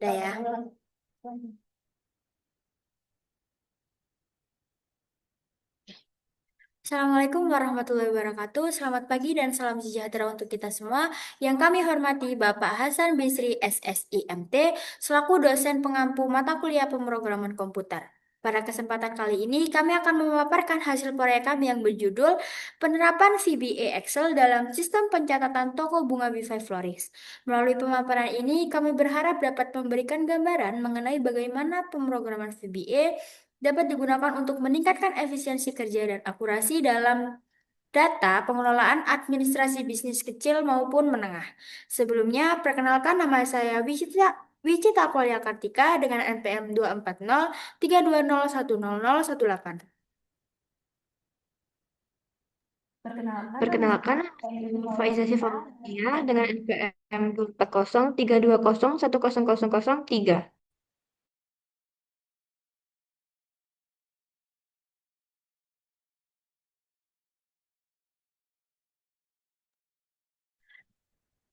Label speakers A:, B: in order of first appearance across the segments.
A: Udah ya. Assalamualaikum warahmatullahi wabarakatuh. Selamat pagi dan salam sejahtera untuk kita semua. Yang kami hormati Bapak Hasan Bisri SSIMT selaku dosen pengampu mata kuliah pemrograman komputer. Pada kesempatan kali ini kami akan memaparkan hasil proyek kami yang berjudul Penerapan VBA Excel dalam Sistem Pencatatan Toko Bunga Vivai Floris. Melalui pemaparan ini kami berharap dapat memberikan gambaran mengenai bagaimana pemrograman VBA dapat digunakan untuk meningkatkan efisiensi kerja dan akurasi dalam data pengelolaan administrasi bisnis kecil maupun menengah. Sebelumnya, perkenalkan nama saya Wicita Kolya Kartika dengan NPM 240 3201018.
B: Perkenalkan, Faiza Syifalia dengan NPM 240 320 1000003.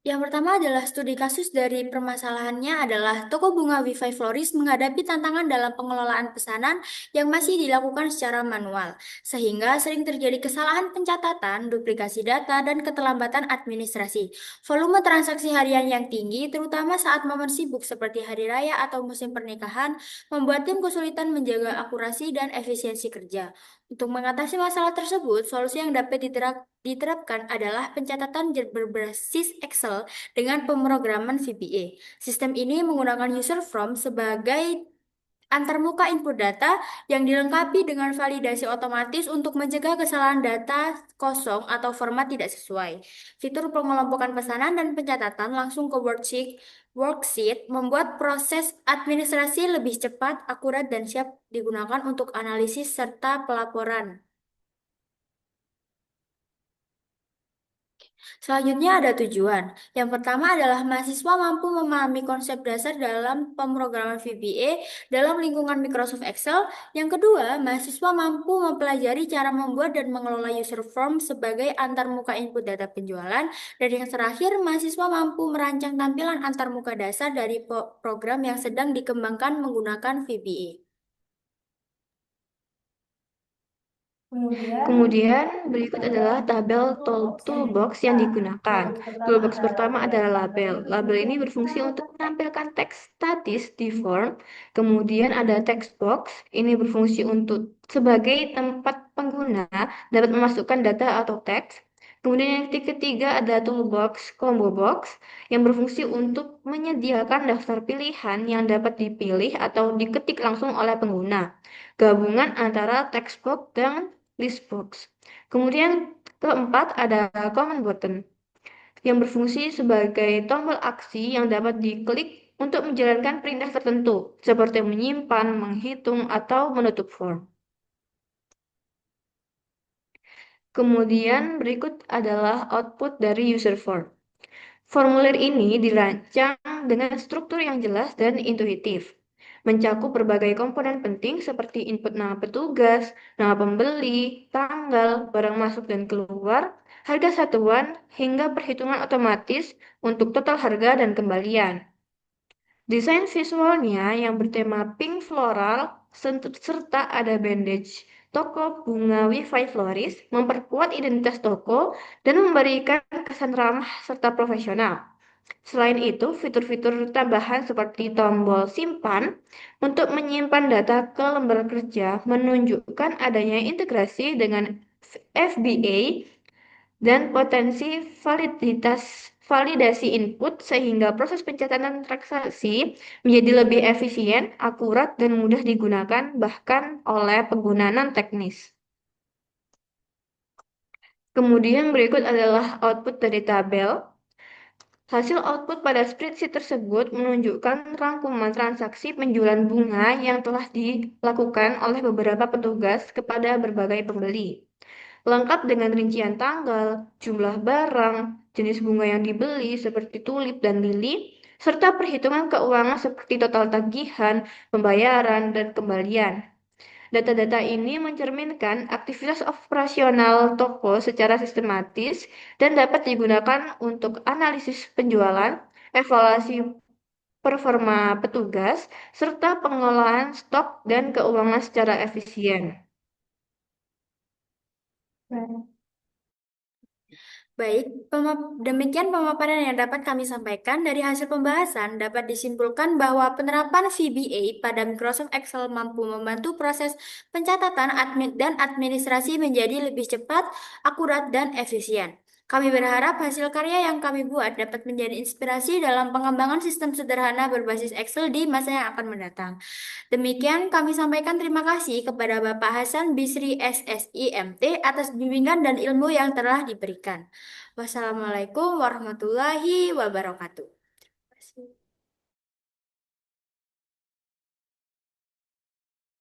A: Yang pertama adalah studi kasus dari permasalahannya adalah toko bunga Vivai Floris menghadapi tantangan dalam pengelolaan pesanan yang masih dilakukan secara manual, sehingga sering terjadi kesalahan pencatatan, duplikasi data, dan keterlambatan administrasi. Volume transaksi harian yang tinggi, terutama saat momen sibuk seperti hari raya atau musim pernikahan, membuat tim kesulitan menjaga akurasi dan efisiensi kerja. Untuk mengatasi masalah tersebut, solusi yang dapat diterapkan adalah pencatatan berbasis Excel dengan pemrograman VBA. Sistem ini menggunakan user form sebagai antarmuka input data yang dilengkapi dengan validasi otomatis untuk mencegah kesalahan data kosong atau format tidak sesuai. Fitur pengelompokan pesanan dan pencatatan langsung ke worksheet membuat proses administrasi lebih cepat, akurat, dan siap digunakan untuk analisis serta pelaporan. Selanjutnya ada tujuan. Yang pertama adalah mahasiswa mampu memahami konsep dasar dalam pemrograman VBA dalam lingkungan Microsoft Excel. Yang kedua, mahasiswa mampu mempelajari cara membuat dan mengelola user form sebagai antarmuka input data penjualan. Dan yang terakhir, mahasiswa mampu merancang tampilan antarmuka dasar dari program yang sedang dikembangkan menggunakan VBA.
B: Kemudian berikut adalah tabel toolbox yang digunakan. Toolbox pertama adalah label. Label ini berfungsi untuk menampilkan teks statis di form. Kemudian ada text box. Ini berfungsi untuk sebagai tempat pengguna dapat memasukkan data atau teks. Kemudian yang ketiga ada toolbox combo box yang berfungsi untuk menyediakan daftar pilihan yang dapat dipilih atau diketik langsung oleh pengguna. Gabungan antara text box dan list box. Kemudian keempat ada command button yang berfungsi sebagai tombol aksi yang dapat diklik untuk menjalankan perintah tertentu seperti menyimpan, menghitung, atau menutup form. Kemudian berikut adalah output dari user form. Formulir ini dirancang dengan struktur yang jelas dan intuitif, mencakup berbagai komponen penting seperti input nama petugas, nama pembeli, tanggal, barang masuk dan keluar, harga satuan, hingga perhitungan otomatis untuk total harga dan kembalian. Desain visualnya yang bertema pink floral serta ada bandage toko bunga Wi-Fi Floris memperkuat identitas toko dan memberikan kesan ramah serta profesional. Selain itu, fitur-fitur tambahan seperti tombol simpan untuk menyimpan data ke lembar kerja menunjukkan adanya integrasi dengan FBA dan potensi validasi input sehingga proses pencatatan transaksi menjadi lebih efisien, akurat, dan mudah digunakan bahkan oleh pengguna non-teknis. Kemudian berikut adalah output dari tabel. Hasil output pada spreadsheet tersebut menunjukkan rangkuman transaksi penjualan bunga yang telah dilakukan oleh beberapa petugas kepada berbagai pembeli, lengkap dengan rincian tanggal, jumlah barang, jenis bunga yang dibeli seperti tulip dan lili, serta perhitungan keuangan seperti total tagihan, pembayaran, dan kembalian. Data-data ini mencerminkan aktivitas operasional toko secara sistematis dan dapat digunakan untuk analisis penjualan, evaluasi performa petugas, serta pengelolaan stok dan keuangan secara efisien.
A: Baik, demikian pemaparan yang dapat kami sampaikan. Dari hasil pembahasan, dapat disimpulkan bahwa penerapan VBA pada Microsoft Excel mampu membantu proses pencatatan admin dan administrasi menjadi lebih cepat, akurat, dan efisien. Kami berharap hasil karya yang kami buat dapat menjadi inspirasi dalam pengembangan sistem sederhana berbasis Excel di masa yang akan mendatang. Demikian kami sampaikan terima kasih kepada Bapak Hasan Bisri SSIMT atas bimbingan dan ilmu yang telah diberikan. Wassalamualaikum warahmatullahi wabarakatuh.